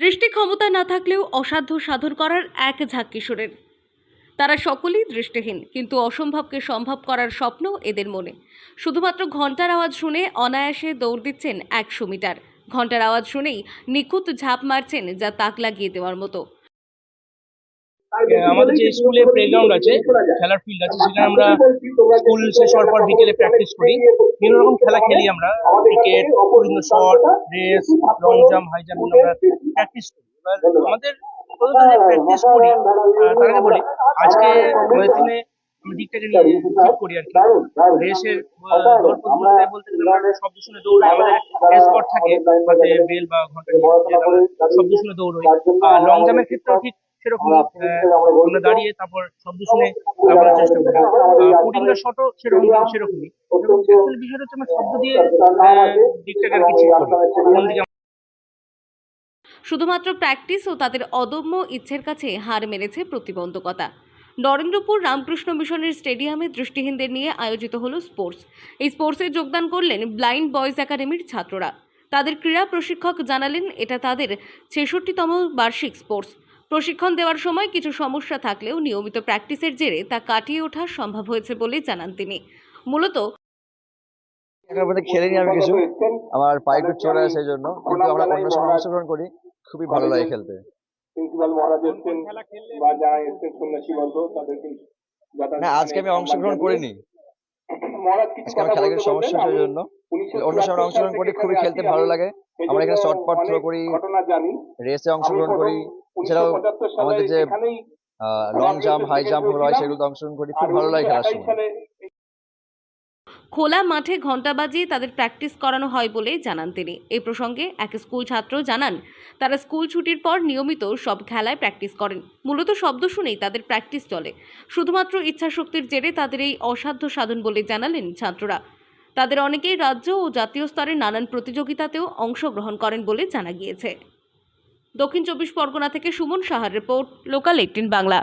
দৃষ্টি ক্ষমতা না থাকলেও অসাধ্য সাধন করার এক ঝাঁক কিশোরের। তারা সকলেই দৃষ্টিহীন, কিন্তু অসম্ভবকে সম্ভব করার স্বপ্ন এদের মনে। শুধুমাত্র ঘন্টার আওয়াজ শুনে অনায়াসে দৌড় দিচ্ছেন 100 মিটার। ঘন্টার আওয়াজ শুনেই নিখুঁত ঝাঁপ মারছেন, যা তাক লাগিয়ে দেওয়ার মতো। আমাদের যে স্কুলে প্লেগ্রাউন্ড আছে, খেলার ফিল্ড আছে, সেখানে আমরা স্কুল শেষ হওয়ার পর বিকেলে প্র্যাকটিস করি। বিভিন্ন রকম খেলা খেলি আমরা, ক্রিকেট, বিভিন্ন shot, race, long jump, high jump আমরা প্র্যাকটিস করি। এবার আমাদের প্র্যাকটিস করি তার আগে বলি, আজকে আমাদের টিমে আমরা দিকটাকে নিয়ে ঠিক করি আর কি। রেসের দৌড় প্রতিযোগিতায় বলতে গেলে আমরা শব্দ শুনে দৌড়াই। আমাদের স্পট থাকে হাতে বেল বা ঘন্টা নিয়ে, শব্দ শুনে দৌড়াই। আর লং জাম্পের ক্ষেত্রেও ঠিক সেরকমই, আমরা দাঁড়িয়ে তারপর শব্দ শুনে লাফানোর চেষ্টা করি। পুটিং দ্য শটও সেরকমই। অ্যাকচুয়ালি বিষয়টা হচ্ছে আমরা শব্দ দিয়ে দিকটাকে আর কি ঠিক করি কোন দিকে। শুধুমাত্র প্র্যাকটিস ও তাদের অদম্য ইচ্ছের কাছে হার মেরেছে প্রতিবন্ধকতা। নরেন্দ্রপুর রামকৃষ্ণ মিশনের স্টেডিয়ামে দৃষ্টিহীনদের নিয়ে আয়োজিত হলো স্পোর্টস। এই স্পোর্টসে যোগদান করলেন ব্লাইন্ড বয়েজ একাডেমির ছাত্ররা। তাদের ক্রীড়া প্রশিক্ষক জানালেন, এটা তাদের 66তম বার্ষিক স্পোর্টস। প্রশিক্ষণ দেওয়ার সময় কিছু সমস্যা থাকলেও নিয়মিত প্র্যাকটিসের জেরে তা কাটিয়ে ওঠা সম্ভব হয়েছে বলে জানান তিনি। মূলত এখানে মধ্যে খেলিনি আমি কিছু, আমার পায়ে একটু চোট আছে সেই জন্য, কিন্তু আমরা অন্য সময় অংশগ্রহণ করি, খুবই ভালো লাগে খেলতে। না, আজকে আমি অংশগ্রহণ করিনি, আজকে আমি খেলার কিছু সমস্যা সেই জন্য। অন্য সময় অংশগ্রহণ করি, খুবই খেলতে ভালো লাগে। আমরা এখানে শর্ট পাট থ্রো করি, রেসে অংশগ্রহণ করি, এছাড়াও আমাদের যে লং জাম্প, হাই জাম্প হয় সেগুলোতে অংশগ্রহণ করি, খুব ভালো লাগে খেলার সময়। খোলা মাঠে ঘণ্টা বাজিয়ে তাদের প্র্যাকটিস করানো হয় বলে জানান তিনি। এই প্রসঙ্গে এক স্কুল ছাত্র জানান, তারা স্কুল ছুটির পর নিয়মিত সব খেলায় প্র্যাকটিস করেন। মূলত শব্দ শুনেই তাদের প্র্যাকটিস চলে। শুধুমাত্র ইচ্ছাশক্তির জেরে তাদের এই অসাধ্য সাধন বলে জানালেন ছাত্ররা। তাদের অনেকেই রাজ্য ও জাতীয় স্তরে নানান প্রতিযোগিতাতেও অংশগ্রহণ করেন বলে জানা গিয়েছে। দক্ষিণ 24 পরগনা থেকে সুমন সাহার রিপোর্ট, লোকাল 18 বাংলা।